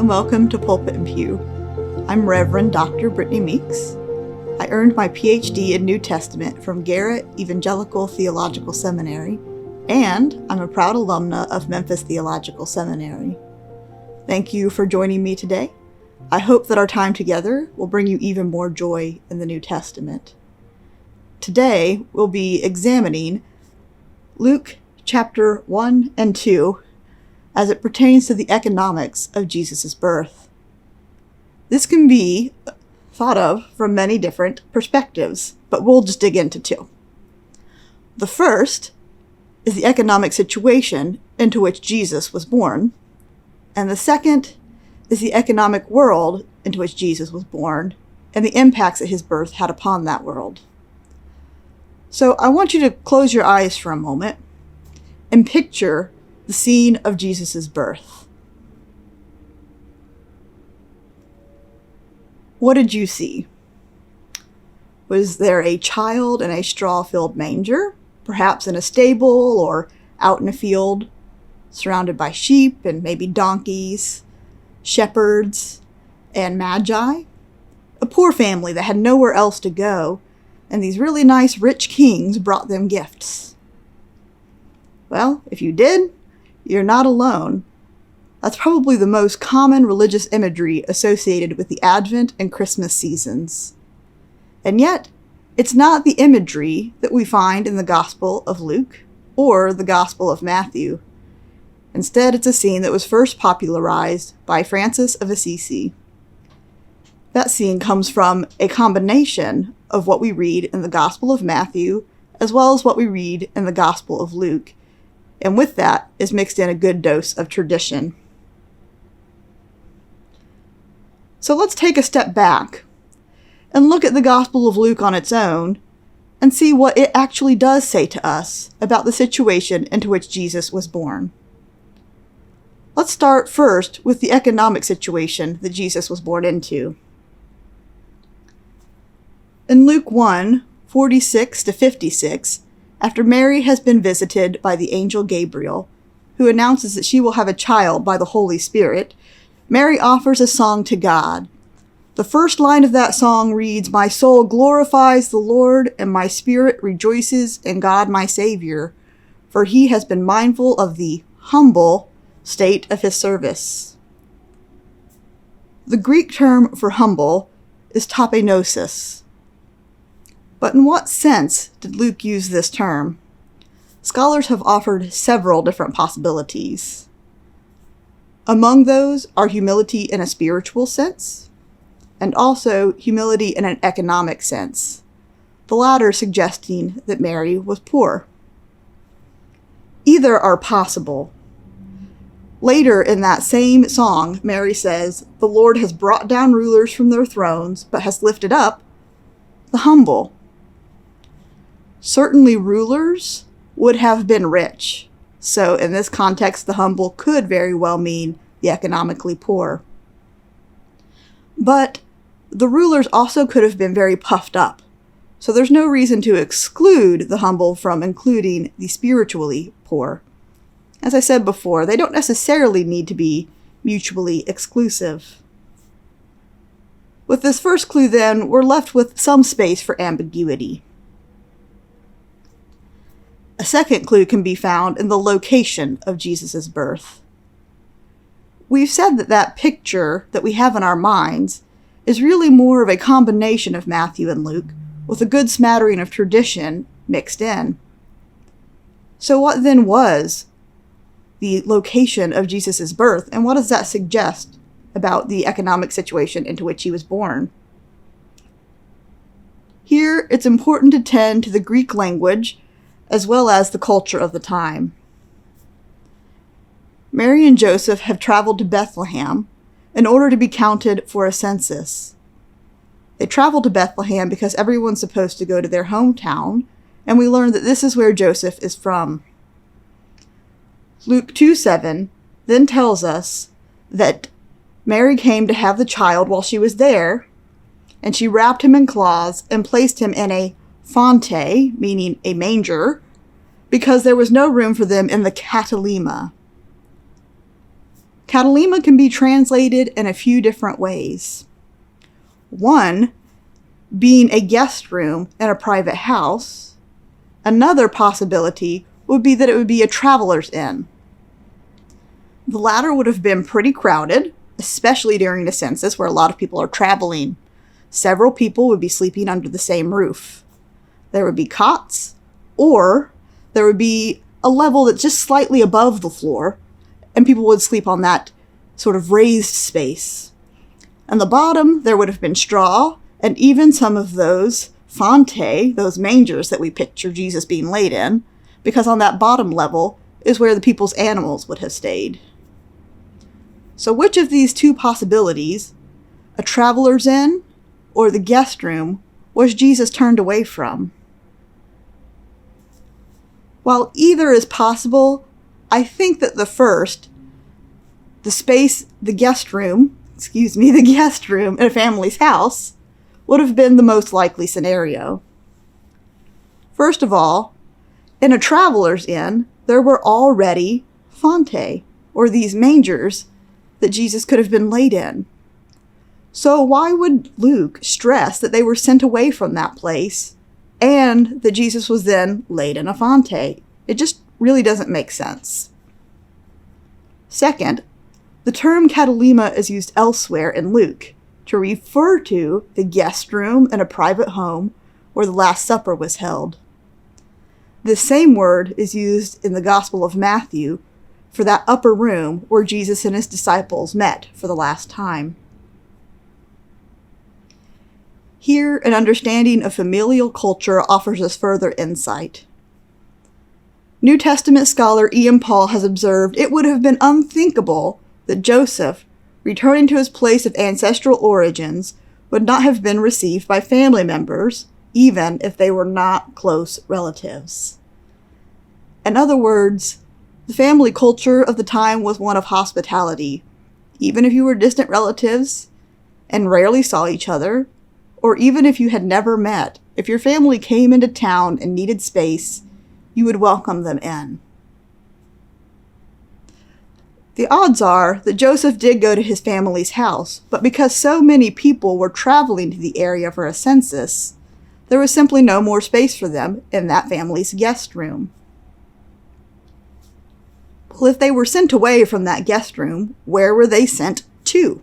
and welcome to Pulpit and Pew. I'm Reverend Dr. Brittany Meeks. I earned my PhD in New Testament from Garrett Evangelical Theological Seminary, and I'm a proud alumna of Memphis Theological Seminary. Thank you for joining me today. I hope that our time together will bring you even more joy in the New Testament. Today, we'll be examining Luke chapter 1 and 2 as it pertains to the economics of Jesus' birth. This can be thought of from many different perspectives, but we'll just dig into two. The first is the economic situation into which Jesus was born, and the second is the economic world into which Jesus was born and the impacts that his birth had upon that world. So I want you to close your eyes for a moment and picture the scene of Jesus' birth. What did you see? Was there a child in a straw-filled manger, perhaps in a stable or out in a field, surrounded by sheep and maybe donkeys, shepherds, and magi? A poor family that had nowhere else to go, and these really nice rich kings brought them gifts. Well, if you did, you're not alone. That's probably the most common religious imagery associated with the Advent and Christmas seasons. And yet, it's not the imagery that we find in the Gospel of Luke or the Gospel of Matthew. Instead, it's a scene that was first popularized by Francis of Assisi. That scene comes from a combination of what we read in the Gospel of Matthew as well as what we read in the Gospel of Luke. And with that is mixed in a good dose of tradition. So let's take a step back and look at the Gospel of Luke on its own and see what it actually does say to us about the situation into which Jesus was born. Let's start first with the economic situation that Jesus was born into. In Luke 1:46-56, after Mary has been visited by the angel Gabriel, who announces that she will have a child by the Holy Spirit, Mary offers a song to God. The first line of that song reads, "My soul glorifies the Lord, and my spirit rejoices in God my Savior, for he has been mindful of the humble state of his service." The Greek term for humble is tapenosis. But in what sense did Luke use this term? Scholars have offered several different possibilities. Among those are humility in a spiritual sense, and also humility in an economic sense, the latter suggesting that Mary was poor. Either are possible. Later in that same song, Mary says, "The Lord has brought down rulers from their thrones, but has lifted up the humble." Certainly rulers would have been rich, so in this context, the humble could very well mean the economically poor. But the rulers also could have been very puffed up, so there's no reason to exclude the humble from including the spiritually poor. As I said before, they don't necessarily need to be mutually exclusive. With this first clue, then, we're left with some space for ambiguity. A second clue can be found in the location of Jesus' birth. We've said that that picture that we have in our minds is really more of a combination of Matthew and Luke, with a good smattering of tradition mixed in. So what then was the location of Jesus' birth, and what does that suggest about the economic situation into which he was born? Here, it's important to tend to the Greek language as well as the culture of the time. Mary and Joseph have traveled to Bethlehem in order to be counted for a census. They travel to Bethlehem because everyone's supposed to go to their hometown, and we learn that this is where Joseph is from. Luke 2:7 then tells us that Mary came to have the child while she was there, and she wrapped him in cloths and placed him in a fonte, meaning a manger, because there was no room for them in the katalima. Catalema can be translated in a few different ways. One, being a guest room in a private house. Another possibility would be that it would be a traveler's inn. The latter would have been pretty crowded, especially during a census where a lot of people are traveling. Several people would be sleeping under the same roof. There would be cots, or there would be a level that's just slightly above the floor, and people would sleep on that sort of raised space. On the bottom, there would have been straw, and even some of those fonte, those mangers that we picture Jesus being laid in, because on that bottom level is where the people's animals would have stayed. So which of these two possibilities, a traveler's inn or the guest room, was Jesus turned away from? While either is possible, I think that the first, the guest room in a family's house, would have been the most likely scenario. First of all, in a traveler's inn, there were already fonte, or these mangers, that Jesus could have been laid in. So why would Luke stress that they were sent away from that place and that Jesus was then laid in a fonte? It just really doesn't make sense. Second, the term catalema is used elsewhere in Luke to refer to the guest room in a private home where the Last Supper was held. This same word is used in the Gospel of Matthew for that upper room where Jesus and his disciples met for the last time. Here, an understanding of familial culture offers us further insight. New Testament scholar Ian Paul has observed it would have been unthinkable that Joseph, returning to his place of ancestral origins, would not have been received by family members, even if they were not close relatives. In other words, the family culture of the time was one of hospitality. Even if you were distant relatives and rarely saw each other, or even if you had never met, if your family came into town and needed space, you would welcome them in. The odds are that Joseph did go to his family's house, but because so many people were traveling to the area for a census, there was simply no more space for them in that family's guest room. Well, if they were sent away from that guest room, where were they sent to?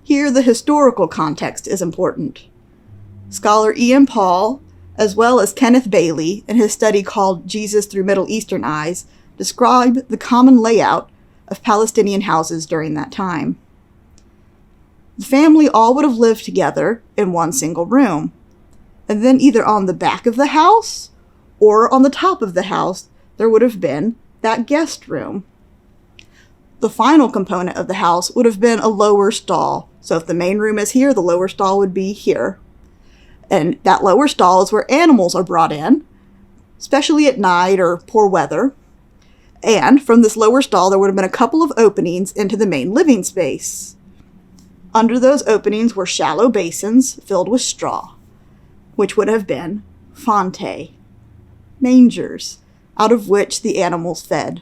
Here, the historical context is important. Scholar Ian Paul, as well as Kenneth Bailey, in his study called Jesus Through Middle Eastern Eyes, describe the common layout of Palestinian houses during that time. The family all would have lived together in one single room, and then either on the back of the house or on the top of the house, there would have been that guest room. The final component of the house would have been a lower stall. So if the main room is here, the lower stall would be here. And that lower stall is where animals are brought in, especially at night or poor weather. And from this lower stall, there would have been a couple of openings into the main living space. Under those openings were shallow basins filled with straw, which would have been fonte, mangers, out of which the animals fed.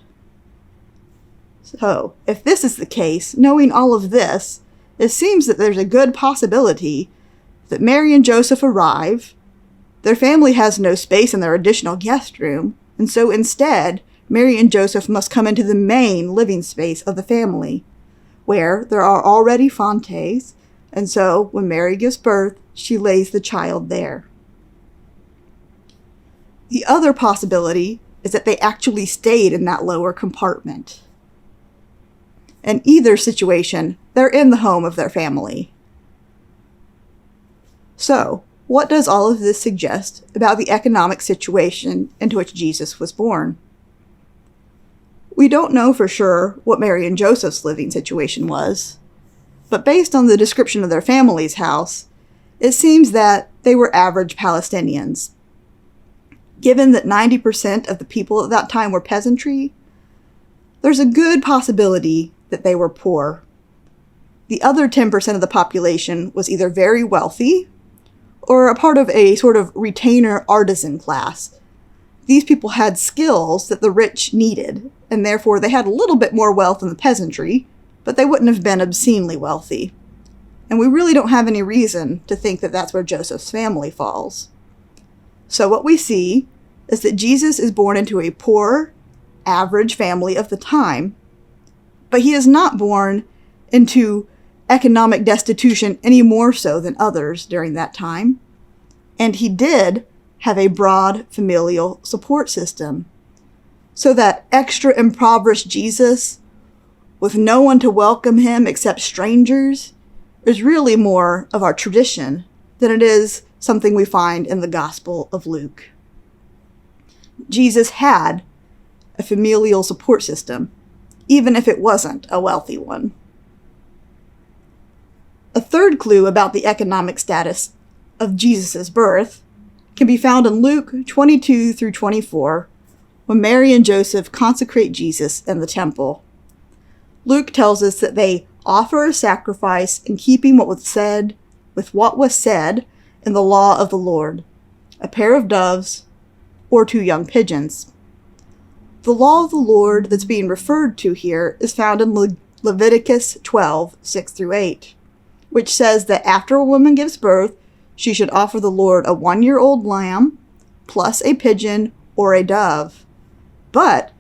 So, if this is the case, knowing all of this, it seems that there's a good possibility that Mary and Joseph arrive, their family has no space in their additional guest room, and so instead, Mary and Joseph must come into the main living space of the family, where there are already fontes, and so when Mary gives birth, she lays the child there. The other possibility is that they actually stayed in that lower compartment. In either situation, they're in the home of their family. So, what does all of this suggest about the economic situation into which Jesus was born? We don't know for sure what Mary and Joseph's living situation was, but based on the description of their family's house, it seems that they were average Palestinians. Given that 90% of the people at that time were peasantry, there's a good possibility that they were poor. The other 10% of the population was either very wealthy or a part of a sort of retainer artisan class. these people had skills that the rich needed, and therefore they had a little bit more wealth than the peasantry, but they wouldn't have been obscenely wealthy. And we really don't have any reason to think that that's where Joseph's family falls. So what we see is that Jesus is born into a poor, average family of the time, but he is not born into economic destitution any more so than others during that time. And he did have a broad familial support system. So that extra impoverished Jesus, with no one to welcome him except strangers, is really more of our tradition than it is something we find in the Gospel of Luke. Jesus had a familial support system, even if it wasn't a wealthy one. A third clue about the economic status of Jesus' birth can be found in Luke 22 through 24, when Mary and Joseph consecrate Jesus in the temple. Luke tells us that they offer a sacrifice in keeping with what was said in the law of the Lord, a pair of doves or 2 young pigeons. The law of the Lord that's being referred to here is found in Leviticus 12, 6 through 8, which says that after a woman gives birth, she should offer the Lord a 1-year-old lamb, plus a pigeon or a dove. But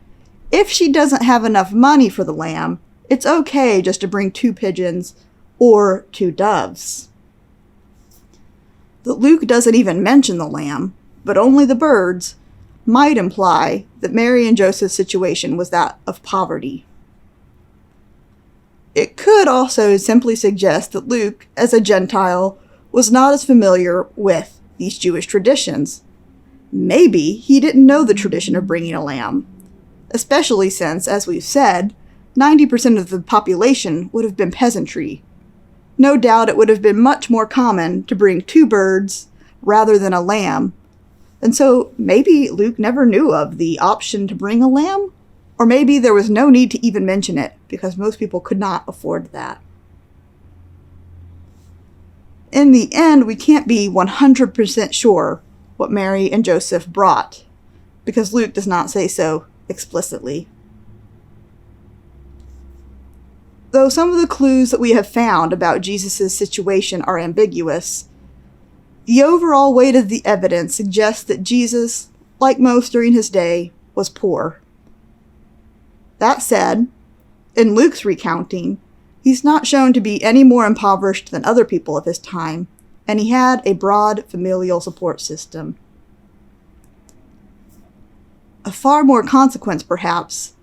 if she doesn't have enough money for the lamb, it's okay just to bring 2 pigeons or 2 doves. That Luke doesn't even mention the lamb, but only the birds, might imply that Mary and Joseph's situation was that of poverty. It could also simply suggest that Luke, as a Gentile, was not as familiar with these Jewish traditions. Maybe he didn't know the tradition of bringing a lamb, especially since, as we've said, 90% of the population would have been peasantry. No doubt it would have been much more common to bring 2 birds rather than a lamb, and so maybe Luke never knew of the option to bring a lamb, or maybe there was no need to even mention it because most people could not afford that. In the end, we can't be 100% sure what Mary and Joseph brought, because Luke does not say so explicitly. Though some of the clues that we have found about Jesus' situation are ambiguous, the overall weight of the evidence suggests that Jesus, like most during his day, was poor. That said, in Luke's recounting, he's not shown to be any more impoverished than other people of his time, and he had a broad familial support system. Of far more consequence, perhaps,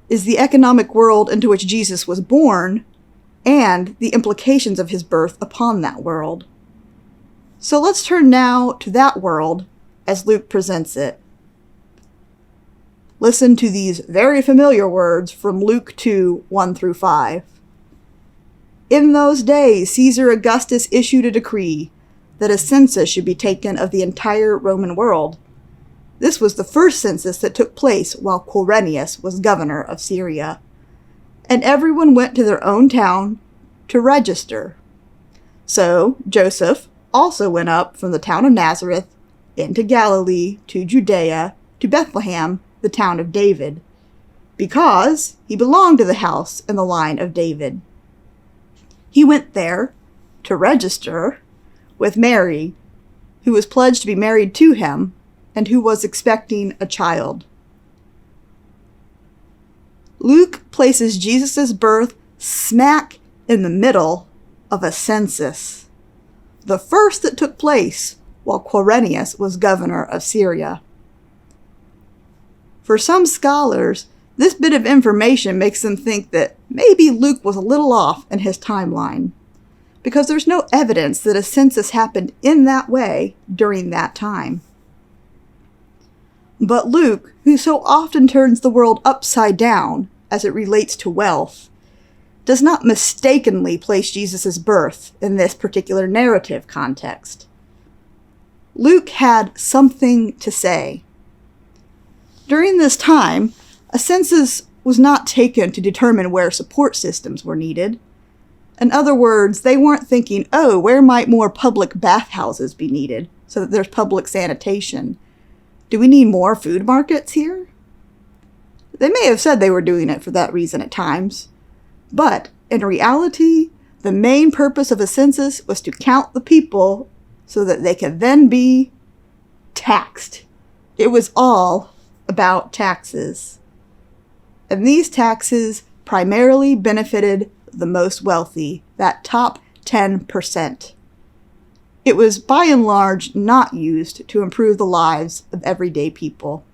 is the economic world into which Jesus was born and the implications of his birth upon that world. So let's turn now to that world as Luke presents it. Listen to these very familiar words from Luke 2, 1 through 5. In those days, Caesar Augustus issued a decree that a census should be taken of the entire Roman world. This was the first census that took place while Quirinius was governor of Syria. And everyone went to their own town to register. So Joseph also went up from the town of Nazareth into Galilee to Judea to Bethlehem, the town of David, because he belonged to the house and the line of David. He went there to register with Mary, who was pledged to be married to him and who was expecting a child. Luke places Jesus' birth smack in the middle of a census, the first that took place while Quirinius was governor of Syria. For some scholars, this bit of information makes them think that maybe Luke was a little off in his timeline, because there's no evidence that a census happened in that way during that time. But Luke, who so often turns the world upside down as it relates to wealth, does not mistakenly place Jesus' birth in this particular narrative context. Luke had something to say. During this time, a census was not taken to determine where support systems were needed. In other words, they weren't thinking, where might more public bathhouses be needed so that there's public sanitation? Do we need more food markets here? They may have said they were doing it for that reason at times, but in reality, the main purpose of a census was to count the people so that they could then be taxed. It was all about taxes. And these taxes primarily benefited the most wealthy, that top 10%. It was by and large not used to improve the lives of everyday people.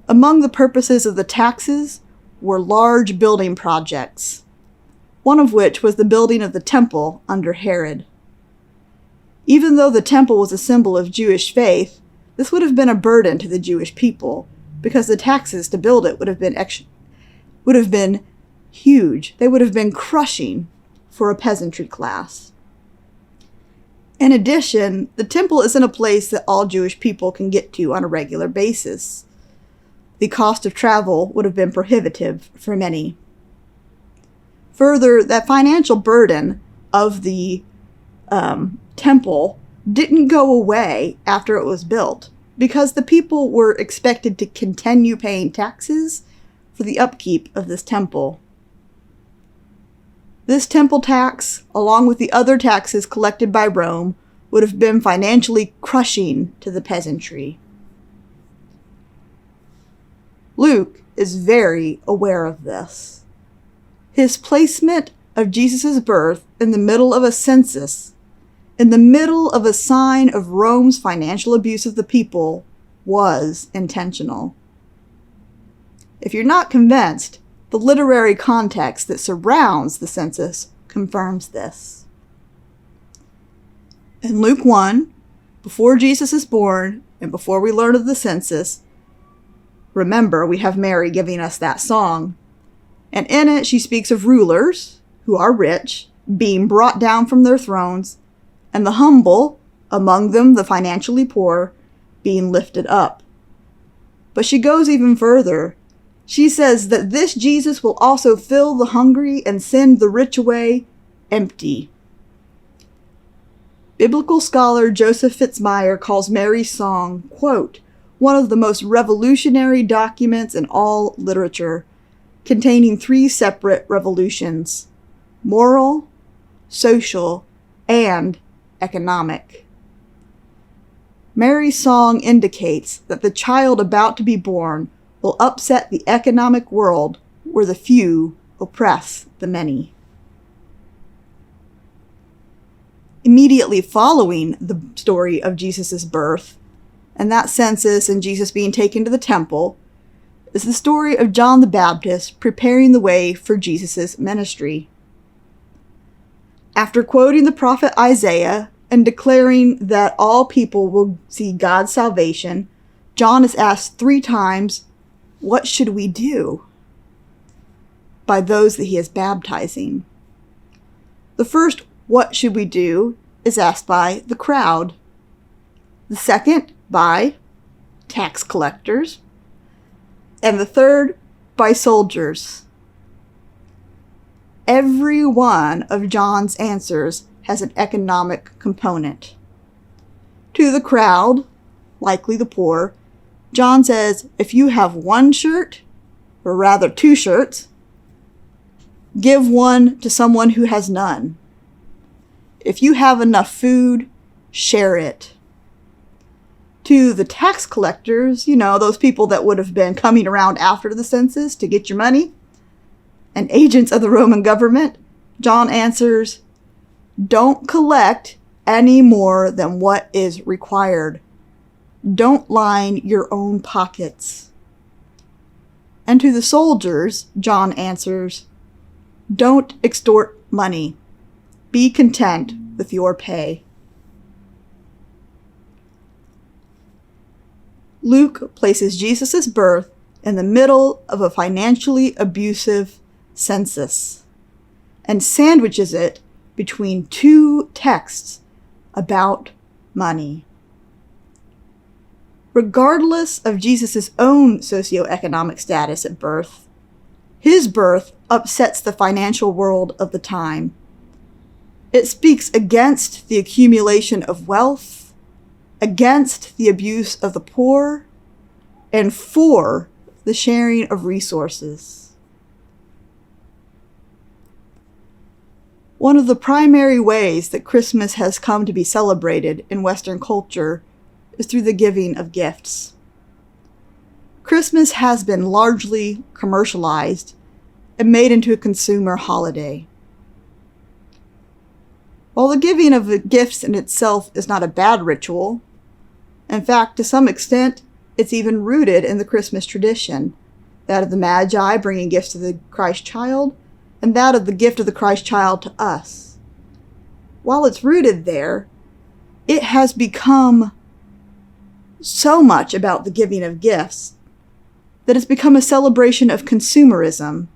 Among the purposes of the taxes were large building projects, one of which was the building of the temple under Herod. Even though the temple was a symbol of Jewish faith, this would have been a burden to the Jewish people, because the taxes to build it would have been huge. They would have been crushing for a peasantry class. In addition, the temple isn't a place that all Jewish people can get to on a regular basis. The cost of travel would have been prohibitive for many. Further, that financial burden of the temple didn't go away after it was built, because the people were expected to continue paying taxes for the upkeep of this temple. This temple tax, along with the other taxes collected by Rome, would have been financially crushing to the peasantry. Luke is very aware of this. His placement of Jesus' birth in the middle of a census, in the middle of a sign of Rome's financial abuse of the people, was intentional. If you're not convinced, the literary context that surrounds the census confirms this. In Luke 1, before Jesus is born and before we learn of the census, remember, we have Mary giving us that song, and in it she speaks of rulers, who are rich, being brought down from their thrones, and the humble, among them the financially poor, being lifted up. But she goes even further. She says that this Jesus will also fill the hungry and send the rich away empty. Biblical scholar Joseph Fitzmyer calls Mary's song, quote, one of the most revolutionary documents in all literature, containing 3 separate revolutions: moral, social, and economic. Mary's song indicates that the child about to be born will upset the economic world where the few oppress the many. Immediately following the story of Jesus' birth, and that census and Jesus being taken to the temple, is the story of John the Baptist preparing the way for Jesus' ministry. After quoting the prophet Isaiah and declaring that all people will see God's salvation, John is asked 3 times, "What should we do?" by those that he is baptizing. The first, "What should we do?" is asked by the crowd. The second, by tax collectors. And the third, by soldiers. Every one of John's answers has an economic component. To the crowd, likely the poor, John says, if you have 1 shirt, or rather 2 shirts, give 1 to someone who has none. If you have enough food, share it. To the tax collectors, those people that would have been coming around after the census to get your money, and agents of the Roman government, John answers, don't collect any more than what is required. Don't line your own pockets. And to the soldiers, John answers, don't extort money. Be content with your pay. Luke places Jesus' birth in the middle of a financially abusive census and sandwiches it between 2 texts about money. Regardless of Jesus' own socioeconomic status at birth, his birth upsets the financial world of the time. It speaks against the accumulation of wealth, against the abuse of the poor, and for the sharing of resources. One of the primary ways that Christmas has come to be celebrated in Western culture is through the giving of gifts. Christmas has been largely commercialized and made into a consumer holiday. While the giving of gifts in itself is not a bad ritual, in fact, to some extent, it's even rooted in the Christmas tradition, that of the Magi bringing gifts to the Christ child, and that of the gift of the Christ child to us. While it's rooted there, it has become so much about the giving of gifts that it's become a celebration of consumerism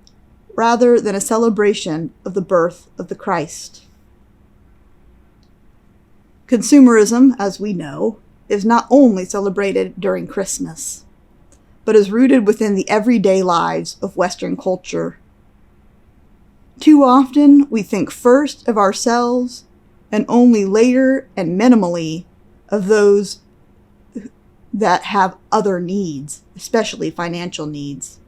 rather than a celebration of the birth of the Christ. Consumerism, as we know, is not only celebrated during Christmas, but is rooted within the everyday lives of Western culture. Too often, we think first of ourselves and only later and minimally of those that have other needs, especially financial needs.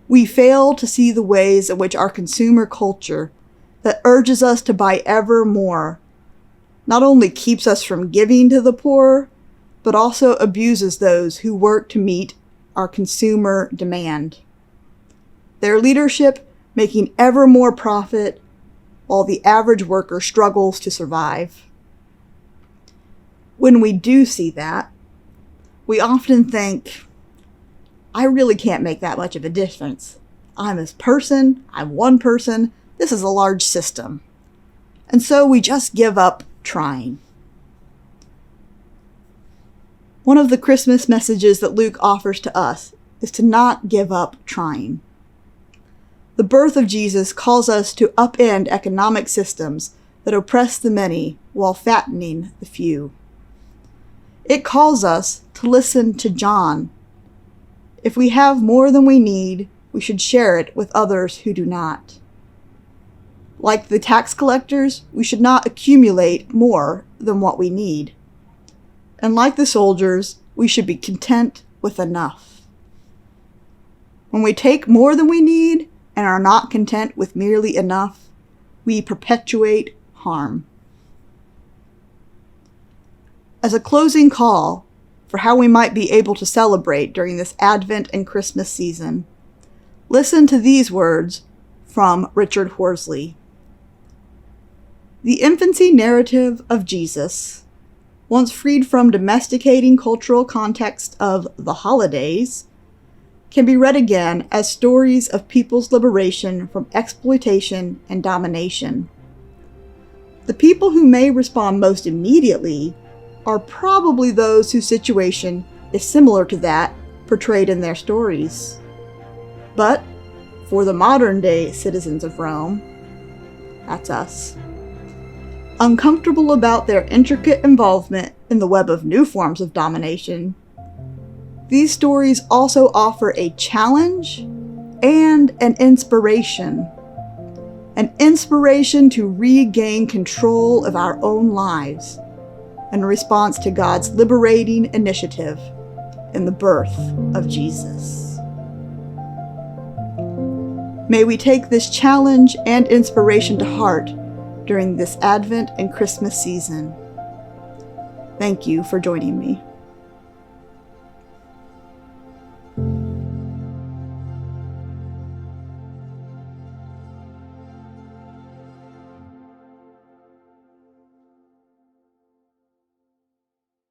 We fail to see the ways in which our consumer culture that urges us to buy ever more not only keeps us from giving to the poor, but also abuses those who work to meet our consumer demand. Their leadership making ever more profit while the average worker struggles to survive. When we do see that, we often think, I really can't make that much of a difference. I'm one person, this is a large system. And so we just give up trying. One of the Christmas messages that Luke offers to us is to not give up trying. The birth of Jesus calls us to upend economic systems that oppress the many while fattening the few. It calls us to listen to John. If we have more than we need, we should share it with others who do not. Like the tax collectors, we should not accumulate more than what we need. And like the soldiers, we should be content with enough. When we take more than we need and are not content with merely enough, we perpetuate harm. As a closing call for how we might be able to celebrate during this Advent and Christmas season, listen to these words from Richard Horsley. The infancy narrative of Jesus, once freed from domesticating cultural context of the holidays, can be read again as stories of people's liberation from exploitation and domination. The people who may respond most immediately are probably those whose situation is similar to that portrayed in their stories. But for the modern-day citizens of Rome, that's us, uncomfortable about their intricate involvement in the web of new forms of domination, these stories also offer a challenge and an inspiration to regain control of our own lives in response to God's liberating initiative in the birth of Jesus. May we take this challenge and inspiration to heart during this Advent and Christmas season. Thank you for joining me.